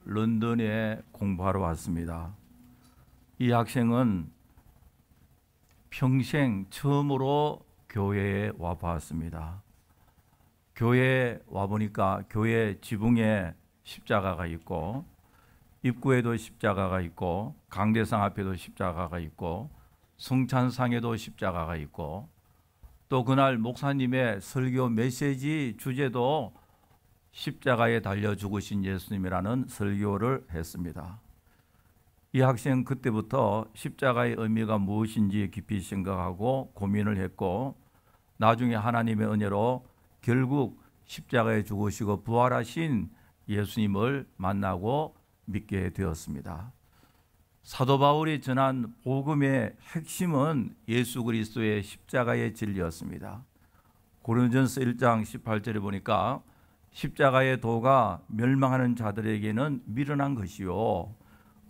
런던에 공부하러 왔습니다. 이 학생은 평생 처음으로 교회에 와봤습니다. 교회에 와보니까 교회 지붕에 십자가가 있고 입구에도 십자가가 있고 강대상 앞에도 십자가가 있고 성찬상에도 십자가가 있고 또 그날 목사님의 설교 메시지 주제도 십자가에 달려 죽으신 예수님이라는 설교를 했습니다. 이 학생은 그때부터 십자가의 의미가 무엇인지 깊이 생각하고 고민을 했고 나중에 하나님의 은혜로 결국 십자가에 죽으시고 부활하신 예수님을 만나고 믿게 되었습니다. 사도 바울이 전한 복음의 핵심은 예수 그리스도의 십자가의 진리였습니다. 고린도전서 1장 18절에 보니까 십자가의 도가 멸망하는 자들에게는 미련한 것이요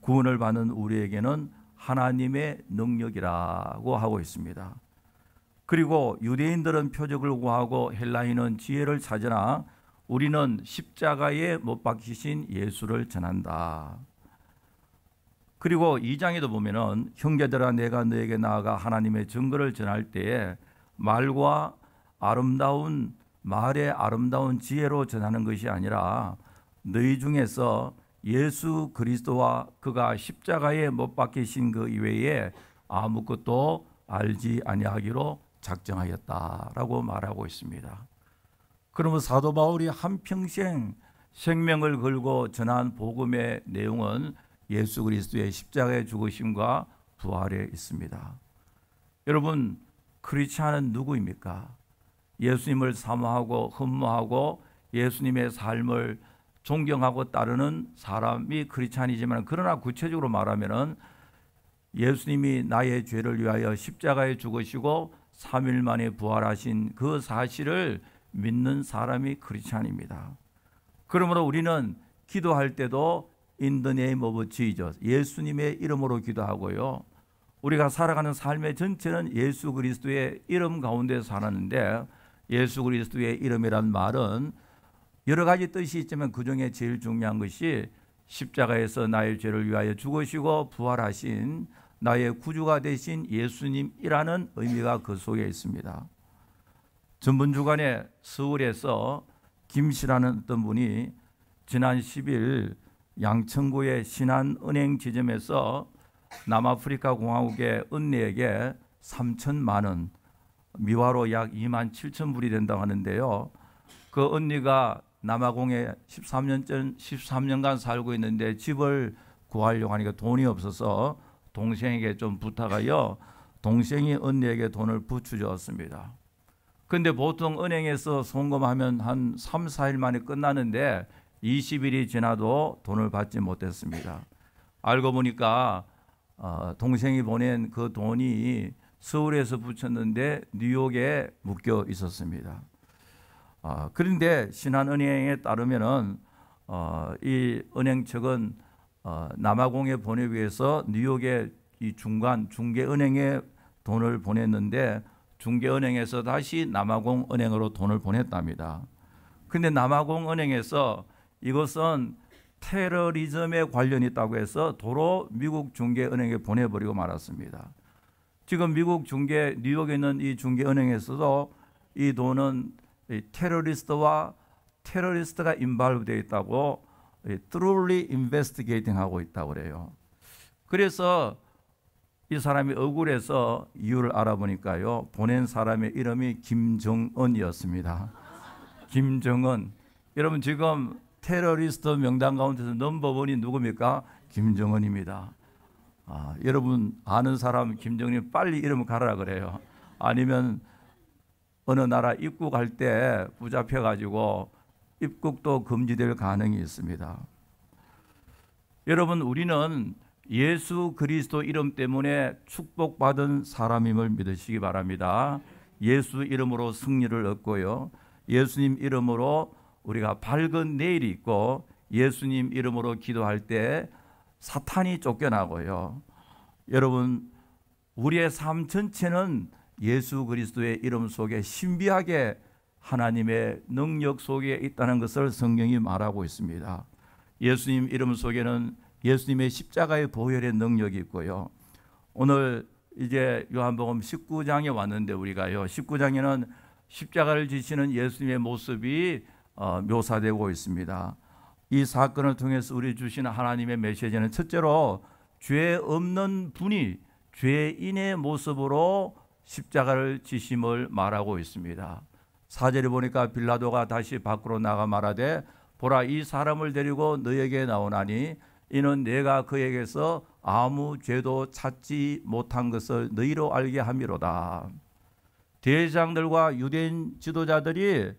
구원을 받는 우리에게는 하나님의 능력이라고 하고 있습니다. 그리고 유대인들은 표적을 구하고 헬라인은 지혜를 찾으나 우리는 십자가에 못 박히신 예수를 전한다. 그리고 2장에도 보면은 형제들아 내가 너에게 나아가 하나님의 증거를 전할 때에 말의 아름다운 지혜로 전하는 것이 아니라 너희 중에서 예수 그리스도와 그가 십자가에 못 박히신 그 이외에 아무것도 알지 아니하기로 작정하였다라고 말하고 있습니다. 그러면 사도 바울이 한평생 생명을 걸고 전한 복음의 내용은 예수 그리스도의 십자가의 죽으심과 부활에 있습니다. 여러분, 크리스찬은 누구입니까? 예수님을 사모하고 흠모하고 예수님의 삶을 존경하고 따르는 사람이 크리스찬이지만 그러나 구체적으로 말하면은 예수님이 나의 죄를 위하여 십자가에 죽으시고 3일 만에 부활하신 그 사실을 믿는 사람이 크리스찬입니다. 그러므로 우리는 기도할 때도 In the name of Jesus, 예수님의 이름으로 기도하고요. 우리가 살아가는 삶의 전체는 예수 그리스도의 이름 가운데 살았는데 예수 그리스도의 이름이란 말은 여러 가지 뜻이 있지만 그 중에 제일 중요한 것이 십자가에서 나의 죄를 위하여 죽으시고 부활하신 나의 구주가 되신 예수님이라는 의미가 그 속에 있습니다. 전번 주간에 서울에서 김 씨라는 어떤 분이 지난 10일 양천구의 신한은행 지점에서 남아프리카 공화국의 언니에게 3천만 원, 미화로 약 2만 7천 불이 된다고 하는데요. 그 언니가 남아공에 13년간 살고 있는데 집을 구하려고 하니까 돈이 없어서 동생에게 좀 부탁하여 동생이 언니에게 돈을 부추줬습니다. 그런데 보통 은행에서 송금하면 한 3, 4일 만에 끝나는데 20일이 지나도 돈을 받지 못했습니다. 알고 보니까 동생이 보낸 그 돈이 서울에서 붙였는데 뉴욕에 묶여 있었습니다. 그런데 신한은행에 따르면은 이 은행 측은 남아공에 보내기 위해서 뉴욕의 이 중개은행에 돈을 보냈는데 중개은행에서 다시 남아공은행으로 돈을 보냈답니다. 그런데 남아공은행에서 이것은 테러리즘에 관련이 있다고 해서 도로 미국 중개은행에 보내버리고 말았습니다. 지금 미국 뉴욕에 있는 이 중개은행에서도 이 돈은 테러리스트가 인발브 되어 있다고 thoroughly investigating 하고 있다고 그래요. 그래서 이 사람이 억울해서 이유를 알아보니까요. 보낸 사람의 이름이 김정은이었습니다. 김정은. 여러분 지금 테러리스트 명단 가운데서 넘버원이 누굽니까? 김정은입니다. 여러분 아는 사람 김정은이 빨리 이름을 갈아라 그래요. 아니면 어느 나라 입국할 때 붙잡혀가지고 입국도 금지될 가능성이 있습니다. 여러분 우리는 예수 그리스도 이름 때문에 축복받은 사람임을 믿으시기 바랍니다. 예수 이름으로 승리를 얻고요. 예수님 이름으로 우리가 밝은 내일이 있고 예수님 이름으로 기도할 때 사탄이 쫓겨나고요. 여러분 우리의 삶 전체는 예수 그리스도의 이름 속에 신비하게 하나님의 능력 속에 있다는 것을 성경이 말하고 있습니다. 예수님 이름 속에는 예수님의 십자가의 보혈의 능력이 있고요. 오늘 이제 요한복음 19장에 왔는데 우리가요, 19장에는 십자가를 지시는 예수님의 모습이 묘사되고 있습니다. 이 사건을 통해서 우리 주시는 하나님의 메시지는 첫째로 죄 없는 분이 죄인의 모습으로 십자가를 지심을 말하고 있습니다. 4절에 보니까 빌라도가 다시 밖으로 나가 말하되 보라, 이 사람을 데리고 너에게 나오나니 이는 내가 그에게서 아무 죄도 찾지 못한 것을 너희로 알게 함이로다. 대제사장들과 유대인 지도자들이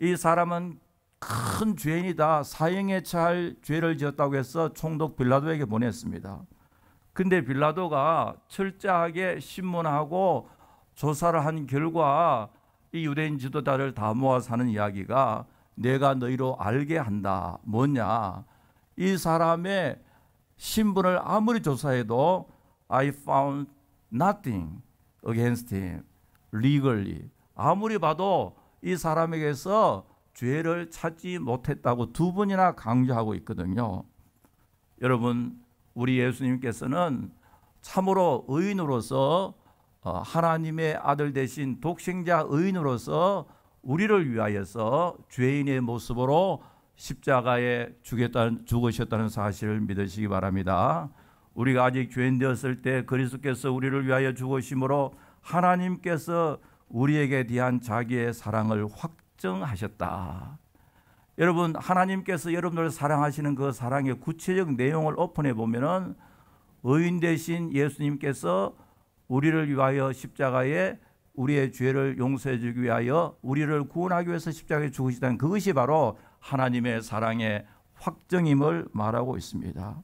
이 사람은 큰 죄인이다, 사형에 처할 죄를 지었다고 해서 총독 빌라도에게 보냈습니다. 근데 빌라도가 철저하게 신문하고 조사를 한 결과 이 유대인 지도자를 다 모아서 하는 이야기가 내가 너희로 알게 한다. 뭐냐? 이 사람의 신분을 아무리 조사해도 I found nothing against him legally. 아무리 봐도 이 사람에게서 죄를 찾지 못했다고 두 번이나 강조하고 있거든요. 여러분, 우리 예수님께서는 참으로 의인으로서 하나님의 아들 되신 독생자 의인으로서 우리를 위하여서 죄인의 모습으로 십자가에 죽으셨다는 사실을 믿으시기 바랍니다. 우리가 아직 죄인 되었을 때 그리스도께서 우리를 위하여 죽으심으로 하나님께서 우리에게 대한 자기의 사랑을 확증하셨다. 여러분, 하나님께서 여러분들을 사랑하시는 그 사랑의 구체적 내용을 오픈해 보면은 의인 되신 예수님께서 우리를 위하여 십자가에 우리의 죄를 용서해 주기 위하여 우리를 구원하기 위해서 십자가에 죽으시다는 그것이 바로 하나님의 사랑의 확정임을 말하고 있습니다.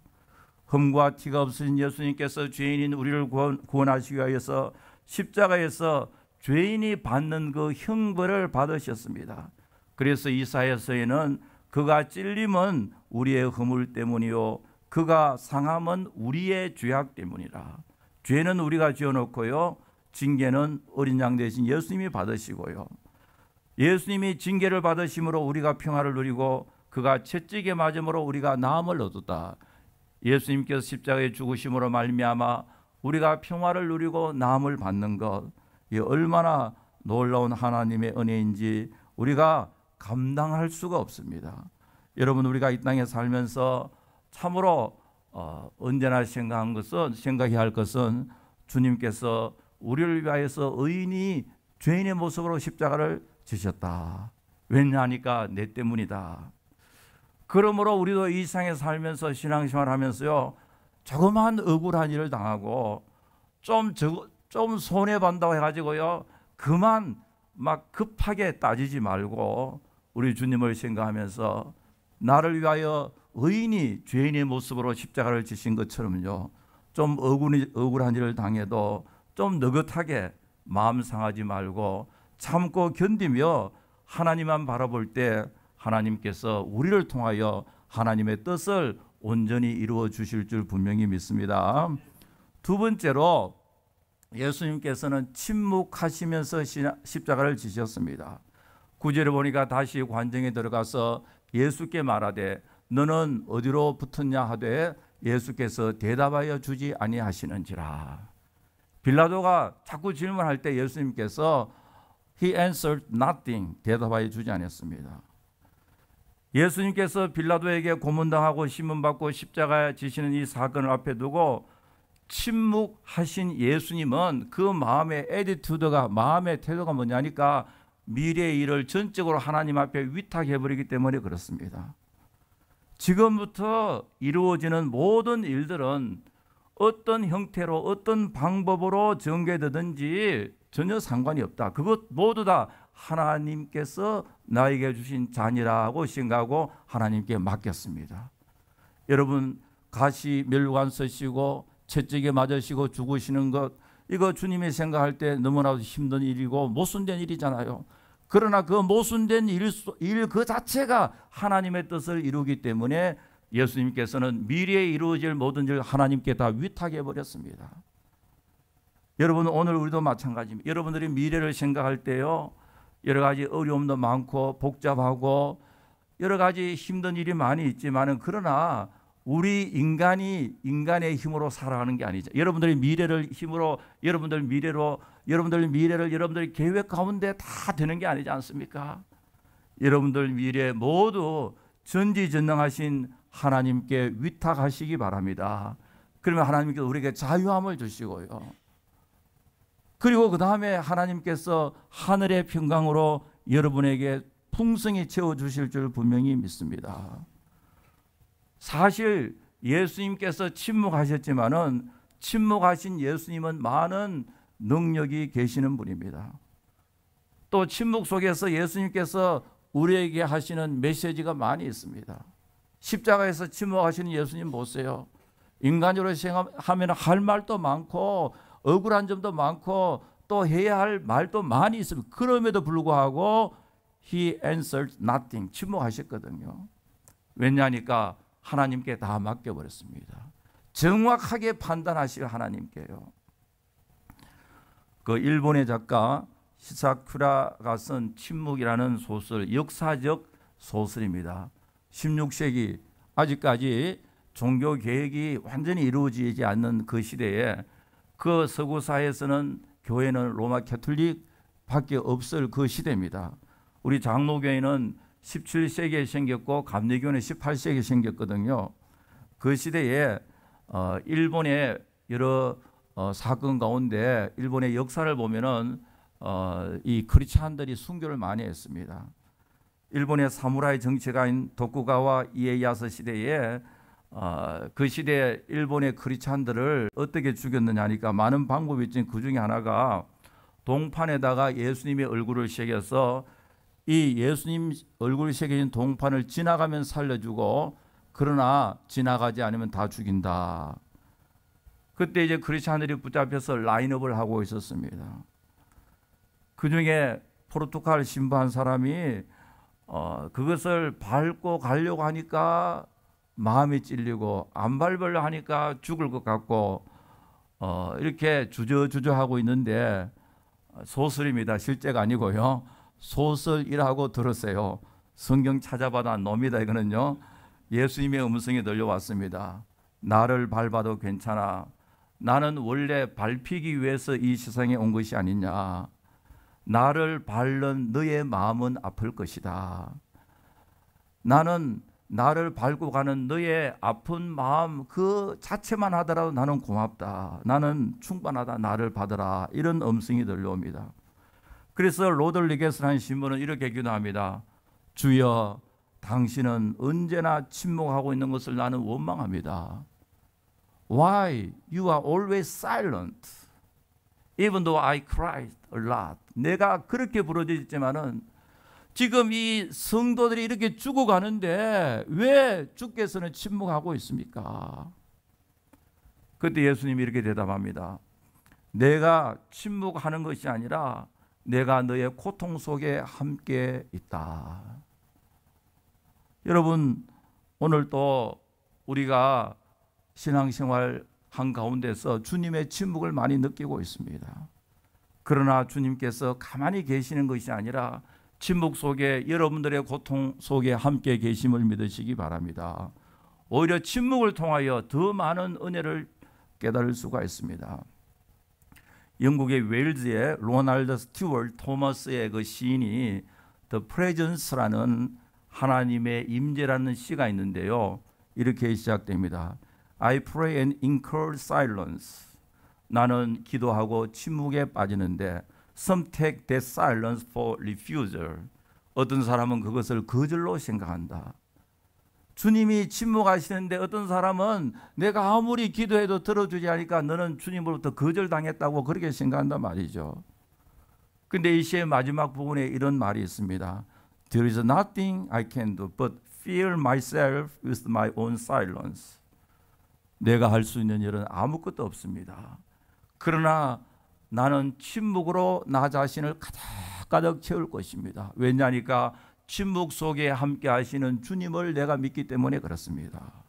흠과 티가 없으신 예수님께서 죄인인 우리를 구원하시기 위하여서 십자가에서 죄인이 받는 그 형벌을 받으셨습니다. 그래서 이사야서에는 그가 찔림은 우리의 허물 때문이요 그가 상함은 우리의 죄악 때문이라. 죄는 우리가 지어놓고요, 징계는 어린 양 대신 예수님이 받으시고요, 예수님이 징계를 받으심으로 우리가 평화를 누리고 그가 채찍에 맞음으로 우리가 나음을 얻었다. 예수님께서 십자가에 죽으심으로 말미암아 우리가 평화를 누리고 나음을 받는 것, 이 얼마나 놀라운 하나님의 은혜인지 우리가 감당할 수가 없습니다. 여러분, 우리가 이 땅에 살면서 참으로 언제나 생각해야 할 것은 주님께서 우리를 위하여서 의인이 죄인의 모습으로 십자가를 지셨다. 왜냐하니까 내 때문이다. 그러므로 우리도 이 세상에 살면서 신앙생활 하면서요, 조그만 억울한 일을 당하고 좀 손해본다고 해가지고요, 그만 막 급하게 따지지 말고 우리 주님을 생각하면서 나를 위하여 의인이 죄인의 모습으로 십자가를 지신 것처럼요, 좀 억울한 일을 당해도 좀 느긋하게 마음 상하지 말고 참고 견디며 하나님만 바라볼 때 하나님께서 우리를 통하여 하나님의 뜻을 온전히 이루어 주실 줄 분명히 믿습니다. 두 번째로 예수님께서는 침묵하시면서 십자가를 지셨습니다. 9절에 보니까 다시 관정에 들어가서 예수께 말하되 너는 어디로 붙었냐 하되 예수께서 대답하여 주지 아니하시는지라. 빌라도가 자꾸 질문할 때 예수님께서 He answered nothing, 대답하여 주지 않았습니다. 예수님께서 빌라도에게 고문당하고 신문받고 십자가에 지시는 이 사건을 앞에 두고 침묵하신 예수님은 그 마음의 애티튜드가, 마음의 태도가 뭐냐니까 미래의 일을 전적으로 하나님 앞에 위탁해버리기 때문에 그렇습니다. 지금부터 이루어지는 모든 일들은 어떤 형태로 어떤 방법으로 전개되든지 전혀 상관이 없다. 그것 모두 다 하나님께서 나에게 주신 잔이라고 생각하고 하나님께 맡겼습니다. 여러분, 가시 멸관 쓰시고 채찍에 맞으시고 죽으시는 것, 이거 주님이 생각할 때 너무나도 힘든 일이고 모순된 일이잖아요. 그러나 그 모순된 일 그 자체가 하나님의 뜻을 이루기 때문에 예수님께서는 미래에 이루어질 모든 일을 하나님께 다 위탁해 버렸습니다. 여러분, 오늘 우리도 마찬가지입니다. 여러분들이 미래를 생각할 때요, 여러 가지 어려움도 많고 복잡하고 여러 가지 힘든 일이 많이 있지만은 그러나 우리 인간이 인간의 힘으로 살아가는 게 아니죠. 여러분들의 미래를 힘으로 여러분들 미래를 여러분들의 계획 가운데 다 되는 게 아니지 않습니까? 여러분들 미래 모두 전지전능하신 하나님께 위탁하시기 바랍니다. 그러면 하나님께서 우리에게 자유함을 주시고요. 그리고 그 다음에 하나님께서 하늘의 평강으로 여러분에게 풍성히 채워주실 줄 분명히 믿습니다. 사실 예수님께서 침묵하셨지만은 침묵하신 예수님은 많은 능력이 계시는 분입니다. 또 침묵 속에서 예수님께서 우리에게 하시는 메시지가 많이 있습니다. 십자가에서 침묵하시는 예수님 보세요. 인간적으로 생각하면 할 말도 많고 억울한 점도 많고 또 해야 할 말도 많이 있습니다. 그럼에도 불구하고 He answered nothing. 침묵하셨거든요. 왜냐하니까 하나님께 다 맡겨버렸습니다. 정확하게 판단하실 하나님께요. 그 일본의 작가 히사쿠라가 쓴 침묵이라는 소설, 역사적 소설입니다. 16세기 아직까지 종교 개혁이 완전히 이루어지지 않는 그 시대에 그 서구 사회에서는 교회는 로마 캐톨릭밖에 없을 그 시대입니다. 우리 장로교회는 17세기에 생겼고 감리교는 18세기에 생겼거든요. 그 시대에 일본의 여러 사건 가운데 일본의 역사를 보면은 이 크리스찬들이 순교를 많이 했습니다. 일본의 사무라이 정치가인 도쿠가와 이에야스 시대에 그 시대에 일본의 크리스찬들을 어떻게 죽였느냐 하니까 많은 방법이 있지만 그 중에 하나가 동판에다가 예수님의 얼굴을 새겨서 이 예수님 얼굴이 새겨진 동판을 지나가면 살려주고 그러나 지나가지 않으면 다 죽인다. 그때 이제 크리스찬들이 붙잡혀서 라인업을 하고 있었습니다. 그 중에 포르투갈 신부 한 사람이 그것을 밟고 가려고 하니까 마음이 찔리고 안 밟으려 하니까 죽을 것 같고 이렇게 주저하고 있는데 소설입니다. 실제가 아니고요. 소설이라고 들었어요. 성경 찾아봐도 놉니다. 이거는요. 예수님의 음성이 들려왔습니다. 나를 밟아도 괜찮아. 나는 원래 밟히기 위해서 이 세상에 온 것이 아니냐. 나를 밟는 너의 마음은 아플 것이다. 나는 나를 밟고 가는 너의 아픈 마음 그 자체만 하더라도 나는 고맙다. 나는 충분하다. 나를 받으라. 이런 음성이 들려옵니다. 그래서 로들리게스라는 신부는 이렇게 기도합니다. 주여, 당신은 언제나 침묵하고 있는 것을 나는 원망합니다. Why you are always silent, even though I cried a lot. 내가 그렇게 부르짖지만은 지금 이 성도들이 이렇게 죽어가는데 왜 주께서는 침묵하고 있습니까? 그때 예수님이 이렇게 대답합니다. 내가 침묵하는 것이 아니라 내가 너의 고통 속에 함께 있다. 여러분, 오늘 또 우리가 신앙생활 한가운데서 주님의 침묵을 많이 느끼고 있습니다. 그러나 주님께서 가만히 계시는 것이 아니라 침묵 속에 여러분들의 고통 속에 함께 계심을 믿으시기 바랍니다. 오히려 침묵을 통하여 더 많은 은혜를 깨달을 수가 있습니다. 영국의 웨일즈의 로널드 스튜어트 토머스의 그 시인이 The Presence라는 하나님의 임재라는 시가 있는데요. 이렇게 시작됩니다. I pray and incur silence. 나는 기도하고 침묵에 빠지는데 Some take that silence for refusal. 어떤 사람은 그것을 거절로 생각한다. 주님이 침묵하시는데 어떤 사람은 내가 아무리 기도해도 들어주지 않으니까 너는 주님으로부터 거절당했다고 그렇게 생각한단 말이죠. 근데 이 시의 마지막 부분에 이런 말이 있습니다. There is nothing I can do but fill myself with my own silence. 내가 할 수 있는 일은 아무것도 없습니다. 그러나 나는 침묵으로 나 자신을 가득가득 채울 것입니다. 왜냐하니까 침묵 속에 함께 하시는 주님을 내가 믿기 때문에 그렇습니다.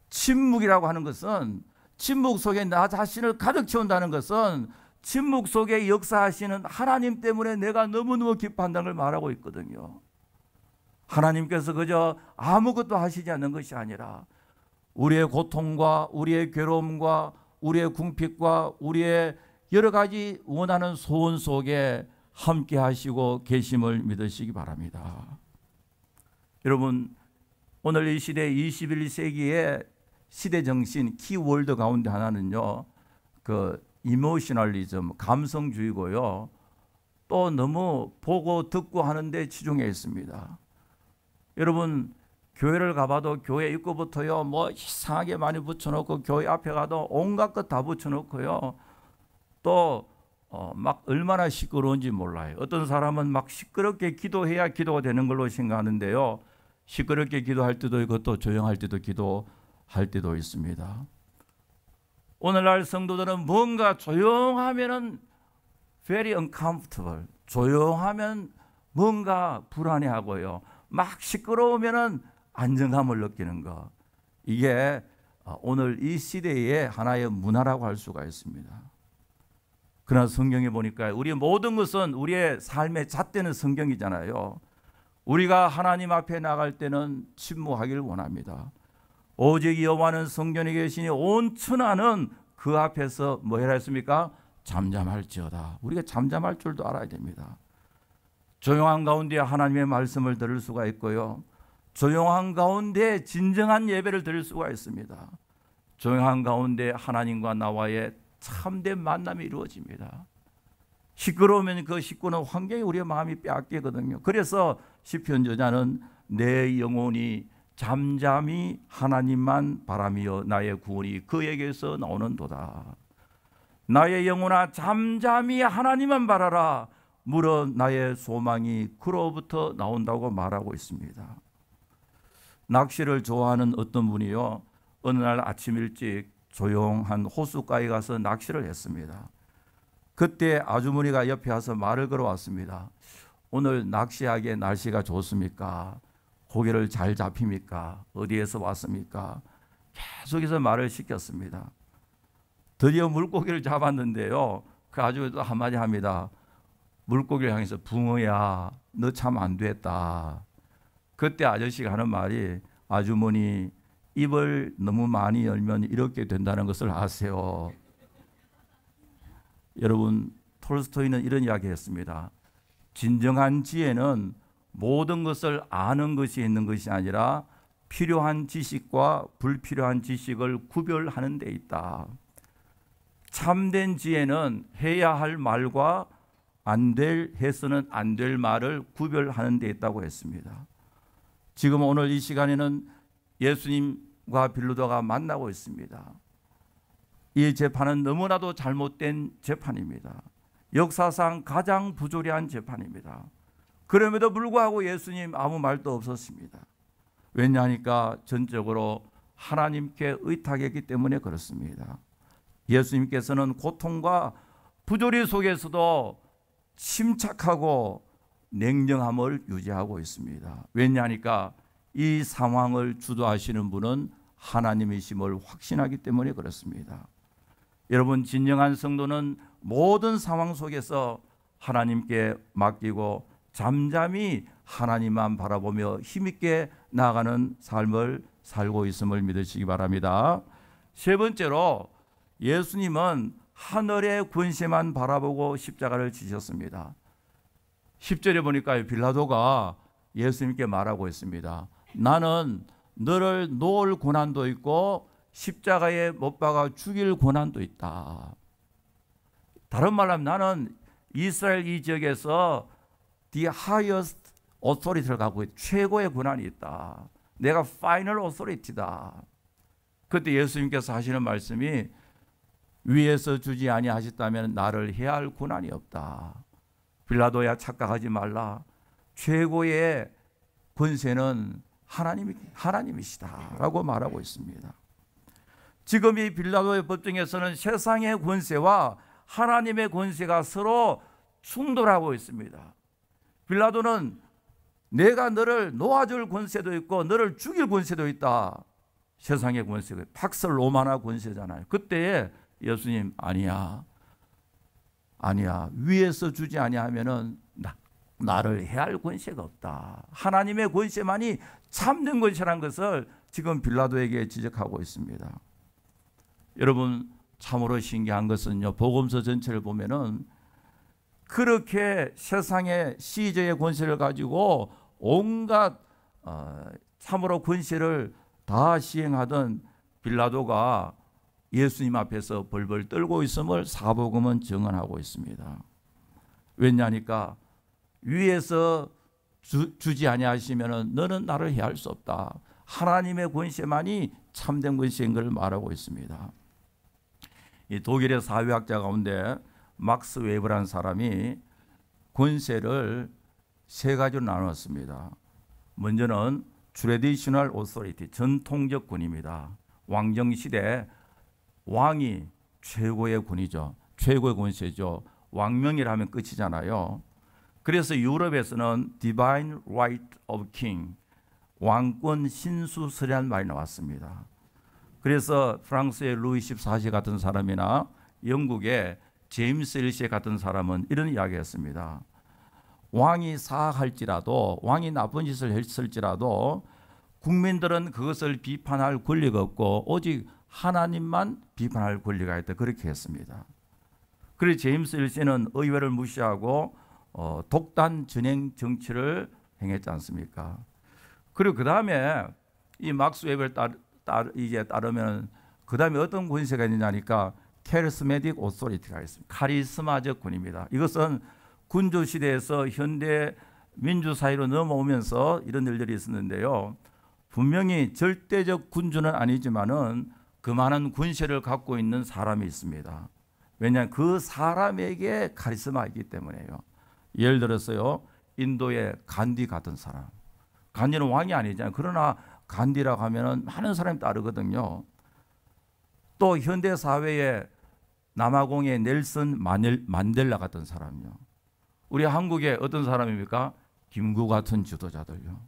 침묵이라고 하는 것은 침묵 속에 나 자신을 가득 채운다는 것은 침묵 속에 역사하시는 하나님 때문에 내가 너무너무 기뻐한다는 걸 말하고 있거든요. 하나님께서 그저 아무것도 하시지 않는 것이 아니라 우리의 고통과 우리의 괴로움과 우리의 궁핍과 우리의 여러 가지 원하는 소원 속에 함께 하시고 계심을 믿으시기 바랍니다. 여러분, 오늘 이 시대 21세기의 시대 정신 키워드 가운데 하나는요, 그 이모셔널리즘, 감성주의고요. 또 너무 보고 듣고 하는데 치중해 있습니다. 여러분, 교회를 가봐도 교회 입구부터요, 뭐 이상하게 많이 붙여놓고, 교회 앞에 가도 온갖 것 다 붙여놓고요. 또 막 얼마나 시끄러운지 몰라요. 어떤 사람은 막 시끄럽게 기도해야 기도가 되는 걸로 생각하는데요, 시끄럽게 기도할 때도 있고 또 조용할 때도 기도할 때도 있습니다. 오늘날 성도들은 뭔가 조용하면은 very uncomfortable, 조용하면 뭔가 불안해하고요, 막 시끄러우면은 안정감을 느끼는 것, 이게 오늘 이 시대의 하나의 문화라고 할 수가 있습니다. 그러나 성경에 보니까 우리 모든 것은 우리의 삶의 잣대는 성경이잖아요. 우리가 하나님 앞에 나갈 때는 침묵하기를 원합니다. 오직 여호와는 성전에 계시니 온 천하는 그 앞에서 뭐 해라 했습니까? 잠잠할지어다. 우리가 잠잠할 줄도 알아야 됩니다. 조용한 가운데 하나님의 말씀을 들을 수가 있고요, 조용한 가운데 진정한 예배를 드릴 수가 있습니다. 조용한 가운데 하나님과 나와의 참된 만남이 이루어집니다. 시끄러우면 그 시끄러운 환경이 우리의 마음이 빼앗기거든요. 그래서 시편 저자는 내 영혼이 잠잠히 하나님만 바라며 나의 구원이 그에게서 나오는도다. 나의 영혼아 잠잠히 하나님만 바라라. 물어 나의 소망이 그로부터 나온다고 말하고 있습니다. 낚시를 좋아하는 어떤 분이요, 어느 날 아침 일찍 조용한 호숫가에 가서 낚시를 했습니다. 그때 아주머니가 옆에 와서 말을 걸어왔습니다. 오늘 낚시하기에 날씨가 좋습니까? 고기를 잘 잡힙니까? 어디에서 왔습니까? 계속해서 말을 시켰습니다. 드디어 물고기를 잡았는데요, 그 아주머니도 한마디 합니다. 물고기를 향해서 붕어야 너 참 안 됐다. 그때 아저씨가 하는 말이, 아주머니 입을 너무 많이 열면 이렇게 된다는 것을 아세요. 여러분, 톨스토이는 이런 이야기 했습니다. 진정한 지혜는 모든 것을 아는 것이 있는 것이 아니라 필요한 지식과 불필요한 지식을 구별하는 데 있다. 참된 지혜는 해야 할 말과 해서는 안 될 말을 구별하는 데 있다고 했습니다. 지금 오늘 이 시간에는 예수님과 빌라도가 만나고 있습니다. 이 재판은 너무나도 잘못된 재판입니다. 역사상 가장 부조리한 재판입니다. 그럼에도 불구하고 예수님 아무 말도 없었습니다. 왜냐하니까 전적으로 하나님께 의탁했기 때문에 그렇습니다. 예수님께서는 고통과 부조리 속에서도 침착하고 냉정함을 유지하고 있습니다. 왜냐하니까 이 상황을 주도하시는 분은 하나님이심을 확신하기 때문에 그렇습니다. 여러분, 진정한 성도는 모든 상황 속에서 하나님께 맡기고 잠잠히 하나님만 바라보며 힘있게 나아가는 삶을 살고 있음을 믿으시기 바랍니다. 세 번째로, 예수님은 하늘의 권세만 바라보고 십자가를 지셨습니다. 10절에 보니까 빌라도가 예수님께 말하고 있습니다. 나는 너를 놓을 고난도 있고 십자가에 못 박아 죽일 고난도 있다. 다른 말로 하면 나는 이스라엘 이 지역에서 the highest authority를 갖고 있다. 최고의 권한이 있다. 내가 final authority다. 그때 예수님께서 하시는 말씀이, 위에서 주지 아니하셨다면 나를 해야 할 권한이 없다. 빌라도야 착각하지 말라. 최고의 권세는 하나님이시다라고 말하고 있습니다. 지금 이 빌라도의 법정에서는 세상의 권세와 하나님의 권세가 서로 충돌하고 있습니다. 빌라도는 내가 너를 놓아줄 권세도 있고 너를 죽일 권세도 있다. 세상의 권세가 팍스 로마나 권세잖아요. 그때 예수님 아니야. 위에서 주지 아니하면은 나를 해할 권세가 없다. 하나님의 권세만이 참된 권세라는 것을 지금 빌라도에게 지적하고 있습니다. 여러분, 참으로 신기한 것은요, 복음서 전체를 보면은 그렇게 세상의 시저의 권세를 가지고 온갖 참으로 권세를 다 시행하던 빌라도가 예수님 앞에서 벌벌 떨고 있음을 사복음은 증언하고 있습니다. 왜냐니까 위에서 주지 아니하시면은 너는 나를 해할 수 없다. 하나님의 권세만이 참된 권세인 걸 말하고 있습니다. 이 독일의 사회학자 가운데 막스 웨버라는 사람이 권세를 세 가지로 나눴습니다. 먼저는 트래디셔널 오소리티, 전통적 권위입니다. 왕정시대 왕이 최고의 권위죠. 최고의 권세죠. 왕명이라면 끝이잖아요. 그래서 유럽에서는 Divine Right of King, 왕권 신수설이라는 말이 나왔습니다. 그래서 프랑스의 루이 14세 같은 사람이나 영국의 제임스 1세 같은 사람은 이런 이야기했습니다. 왕이 사악할지라도, 왕이 나쁜 짓을 했을지라도 국민들은 그것을 비판할 권리가 없고 오직 하나님만 비판할 권리가 있다. 그렇게 했습니다. 그래서 제임스 1세는 의회를 무시하고 독단 전행 정치를 행했지 않습니까? 그리고 그 다음에 이 막스 웨버를 따르면 그 다음에 어떤 권세가 있느냐니까 카리스마틱 오소리티가 있습니다. 카리스마적 권위입니다. 이것은 군주 시대에서 현대 민주 사회로 넘어오면서 이런 일들이 있었는데요. 분명히 절대적 군주는 아니지만은 그 많은 권세를 갖고 있는 사람이 있습니다. 왜냐하면 그 사람에게 카리스마가 있기 때문에요. 예를 들어서요, 인도의 간디 같은 사람. 간디는 왕이 아니잖아요. 그러나 간디라고 하면은 많은 사람이 따르거든요. 또 현대 사회에 남아공의 넬슨 만델라 같은 사람요. 우리 한국에 어떤 사람입니까? 김구 같은 지도자들요.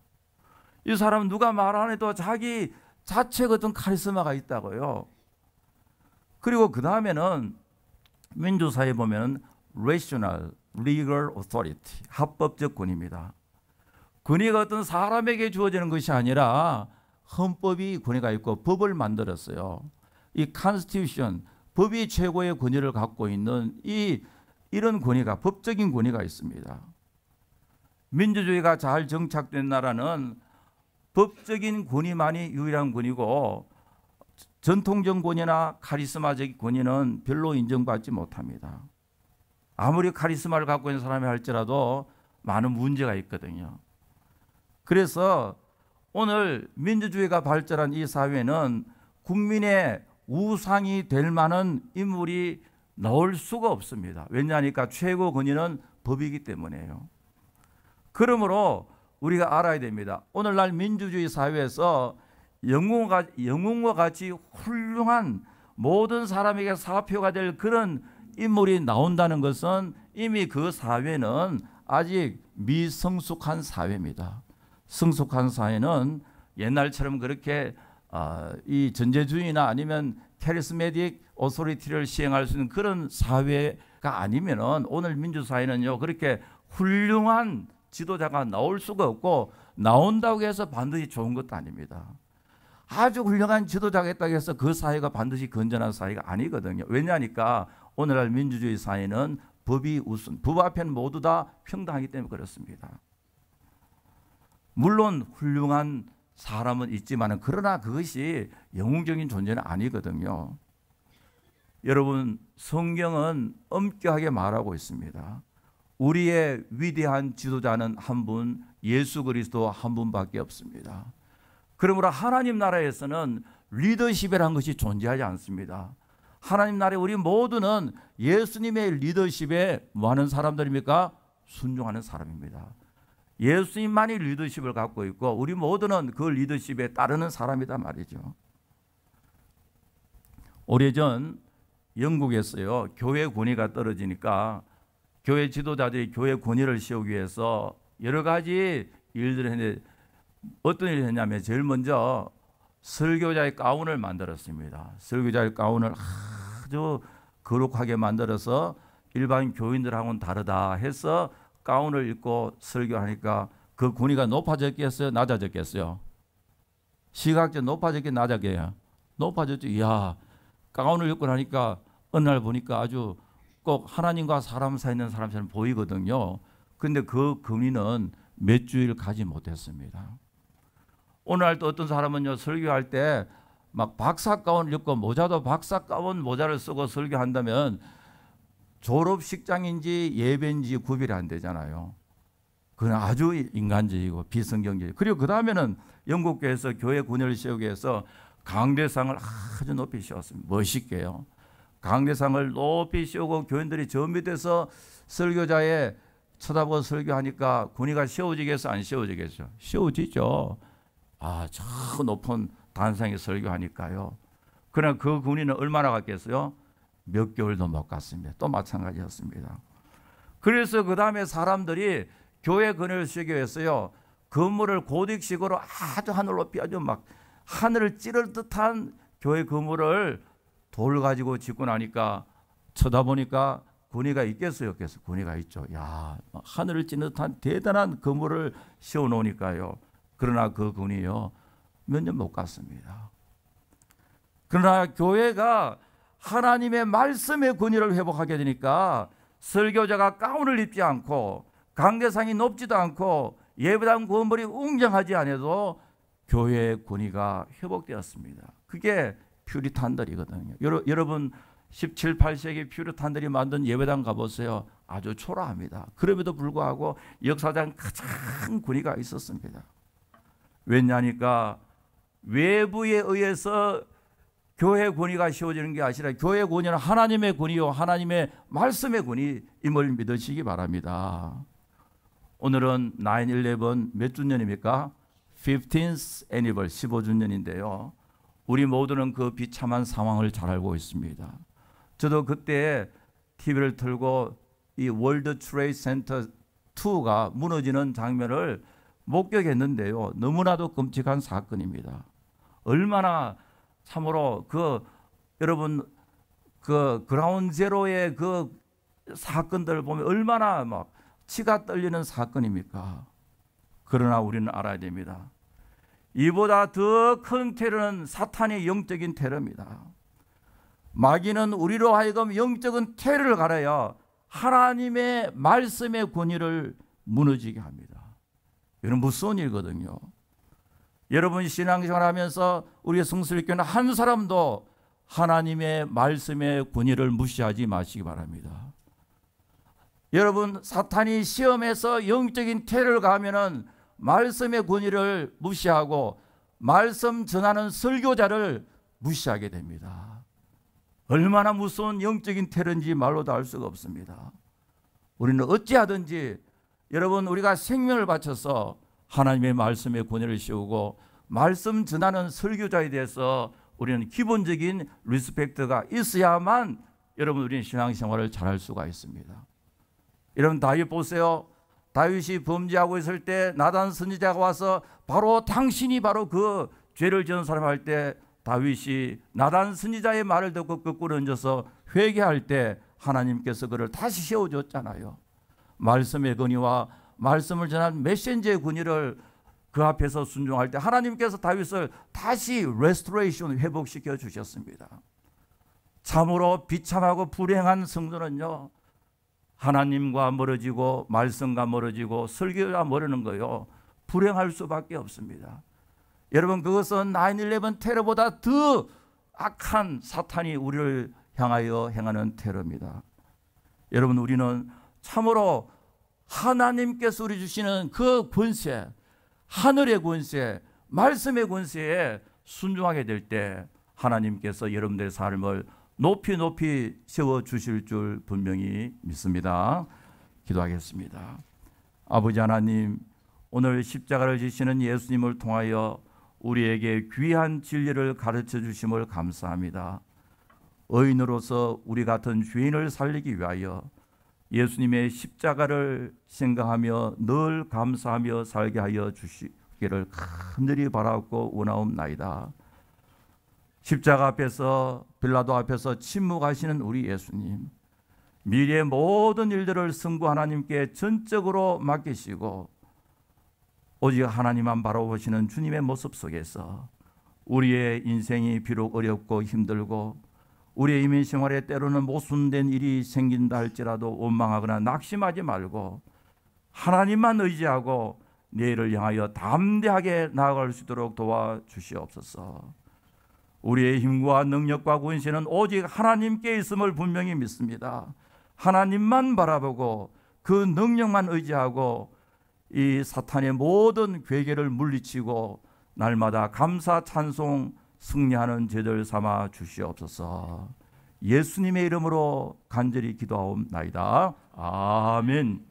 이 사람은 누가 말 안 해도 자기 자체가 어떤 카리스마가 있다고요. 그리고 그 다음에는 민주사회에 보면 rational, legal authority, 합법적 권위입니다. 권위가 어떤 사람에게 주어지는 것이 아니라 헌법이 권위가 있고 법을 만들었어요. 이 constitution, 법이 최고의 권위를 갖고 있는 이런 권위가, 법적인 권위가 있습니다. 민주주의가 잘 정착된 나라는 법적인 권위만이 유일한 권위고 전통적 권위나 카리스마적 권위는 별로 인정받지 못합니다. 아무리 카리스마를 갖고 있는 사람이 할지라도 많은 문제가 있거든요. 그래서 오늘 민주주의가 발전한 이 사회는 국민의 우상이 될 만한 인물이 나올 수가 없습니다. 왜냐하니까 최고 권위는 법이기 때문에요. 그러므로 우리가 알아야 됩니다. 오늘날 민주주의 사회에서 영웅과 같이 훌륭한 모든 사람에게 사표가 될 그런 인물이 나온다는 것은 이미 그 사회는 아직 미성숙한 사회입니다. 성숙한 사회는 옛날처럼 그렇게 이 전제주의나 아니면 카리스마틱 오소리티를 시행할 수 있는 그런 사회가 아니면은 오늘 민주사회는요, 그렇게 훌륭한 지도자가 나올 수가 없고, 나온다고 해서 반드시 좋은 것도 아닙니다. 아주 훌륭한 지도자가 있다고 해서 그 사회가 반드시 건전한 사회가 아니거든요. 왜냐하니까 오늘날 민주주의 사회는 법이 우선, 법 앞에는 모두 다 평등하기 때문에 그렇습니다. 물론 훌륭한 사람은 있지만 그러나 그것이 영웅적인 존재는 아니거든요. 여러분, 성경은 엄격하게 말하고 있습니다. 우리의 위대한 지도자는 한 분, 예수 그리스도 한 분밖에 없습니다. 그러므로 하나님 나라에서는 리더십이라는 것이 존재하지 않습니다. 하나님 나라에 우리 모두는 예수님의 리더십에 뭐 하는 사람들입니까? 순종하는 사람입니다. 예수님만이 리더십을 갖고 있고 우리 모두는 그 리더십에 따르는 사람이다 말이죠. 오래전 영국에서요, 교회 권위가 떨어지니까 교회 지도자들이 교회 권위를 세우기 위해서 여러 가지 일들을 했는데 어떤 일을 했냐면 제일 먼저 설교자의 가운을 만들었습니다. 설교자의 가운을 아주 거룩하게 만들어서 일반 교인들하고는 다르다 해서 가운을 입고 설교하니까 그 군위가 높아졌겠어요? 낮아졌겠어요? 시각적 높아졌겠 낮아져요? 높아졌죠. 이야, 가운을 입고 나니까 어느 날 보니까 아주 꼭 하나님과 사람 사이에 있는 사람처럼 보이거든요. 근데 그 금리는 몇 주일 가지 못했습니다. 오늘 또 어떤 사람은요, 설교할 때 막 박사 가운을 입고 모자도 박사 가운 모자를 쓰고 설교한다면 졸업식장인지 예배인지 구별이 안 되잖아요. 그건 아주 인간적이고 비성경적이고. 그리고 그 다음에는 영국교회에서 교회 군회를 세우기 위해서 강대상을 아주 높이 씌웠습니다. 멋있게요. 강대상을 높이 씌우고 교인들이 저 밑에서 설교자의 쳐다보고 설교하니까 군의가 세워지겠어, 안 세워지겠어? 세워지죠. 저 높은 단상에 설교하니까요. 그러나 그 군의는 얼마나 갔겠어요? 몇 개월도 못 갔습니다. 또 마찬가지였습니다. 그래서 그 다음에 사람들이 교회 건회를 세우겠어요. 건물을 고딕식으로 아주 하늘 높이 아주 막 하늘을 찌를 듯한 교회 건물을 돌 가지고 짓고 나니까 쳐다보니까 군의가 있겠어요, 없겠어요? 군의가 있죠. 야, 하늘을 찌는 듯한 대단한 건물을 세워 놓으니까요. 그러나 그 군의요, 몇 년 못 갔습니다. 그러나 교회가 하나님의 말씀의 권위를 회복하게 되니까 설교자가 가운을 입지 않고 강대상이 높지도 않고 예배당 건물이 웅장하지 않아도 교회의 권위가 회복되었습니다. 그게 퓨리탄들이거든요. 여러분 17, 18세기 퓨리탄들이 만든 예배당 가보세요. 아주 초라합니다. 그럼에도 불구하고 역사상 가장 권위가 있었습니다. 왜냐니까 외부에 의해서 교회 권위가 씌워지는 게 아니라 교회 권위는 하나님의 권위요 하나님의 말씀의 권위임을 믿으시기 바랍니다. 오늘은 9/11 몇 주년입니까? 15th anniversary 15주년인데요. 우리 모두는 그 비참한 상황을 잘 알고 있습니다. 저도 그때 TV를 틀고 이 월드 트레이드 센터 2가 무너지는 장면을 목격했는데요. 너무나도 끔찍한 사건입니다. 얼마나 참으로 여러분 그라운드 제로의 그 사건들을 보면 얼마나 막 치가 떨리는 사건입니까? 그러나 우리는 알아야 됩니다. 이보다 더 큰 테러는 사탄의 영적인 테러입니다. 마귀는 우리로 하여금 영적인 테러를 가려야 하나님의 말씀의 권위를 무너지게 합니다. 이건 무서운 일이거든요. 여러분 신앙생활하면서 우리의 성수교회는 한 사람도 하나님의 말씀의 권위를 무시하지 마시기 바랍니다. 여러분 사탄이 시험에서 영적인 테러를 가하면은 말씀의 권위를 무시하고 말씀 전하는 설교자를 무시하게 됩니다. 얼마나 무서운 영적인 테러인지 말로도 알 수가 없습니다. 우리는 어찌하든지 여러분 우리가 생명을 바쳐서 하나님의 말씀의 권위를 씌우고 말씀 전하는 설교자에 대해서 우리는 기본적인 리스펙트가 있어야만 여러분 우리는 신앙생활을 잘할 수가 있습니다. 여러분 다윗 보세요. 다윗이 범죄하고 있을 때 나단 선지자가 와서 바로 당신이 바로 그 죄를 지은 사람 할 때 다윗이 나단 선지자의 말을 듣고 거꾸로 얹어서 회개할 때 하나님께서 그를 다시 세워줬잖아요. 말씀의 권위와 말씀을 전한 메신저의 권위를 그 앞에서 순종할 때 하나님께서 다윗을 다시 레스토레이션 회복시켜 주셨습니다. 참으로 비참하고 불행한 성도는요, 하나님과 멀어지고 말씀과 멀어지고 설교가 멀어지는 거요, 불행할 수밖에 없습니다. 여러분 그것은 9/11 테러보다 더 악한 사탄이 우리를 향하여 행하는 테러입니다. 여러분 우리는 참으로 하나님께서 우리 주시는 그 권세, 하늘의 권세, 말씀의 권세에 순종하게 될 때 하나님께서 여러분들의 삶을 높이 높이 세워주실 줄 분명히 믿습니다. 기도하겠습니다. 아버지 하나님, 오늘 십자가를 지시는 예수님을 통하여 우리에게 귀한 진리를 가르쳐 주심을 감사합니다. 의인으로서 우리 같은 죄인을 살리기 위하여 예수님의 십자가를 생각하며 늘 감사하며 살게 하여 주시기를 간절히 바라고 원하옵나이다. 십자가 앞에서 빌라도 앞에서 침묵하시는 우리 예수님, 미래의 모든 일들을 성부 하나님께 전적으로 맡기시고 오직 하나님만 바라보시는 주님의 모습 속에서 우리의 인생이 비록 어렵고 힘들고 우리의 이민 생활에 때로는 모순된 일이 생긴다 할지라도 원망하거나 낙심하지 말고 하나님만 의지하고 내일을 향하여 담대하게 나아갈 수 있도록 도와주시옵소서. 우리의 힘과 능력과 권세는 오직 하나님께 있음을 분명히 믿습니다. 하나님만 바라보고 그 능력만 의지하고 이 사탄의 모든 괴계를 물리치고 날마다 감사 찬송 승리하는 제들 삼아 주시옵소서. 예수님의 이름으로 간절히 기도하옵나이다. 아멘.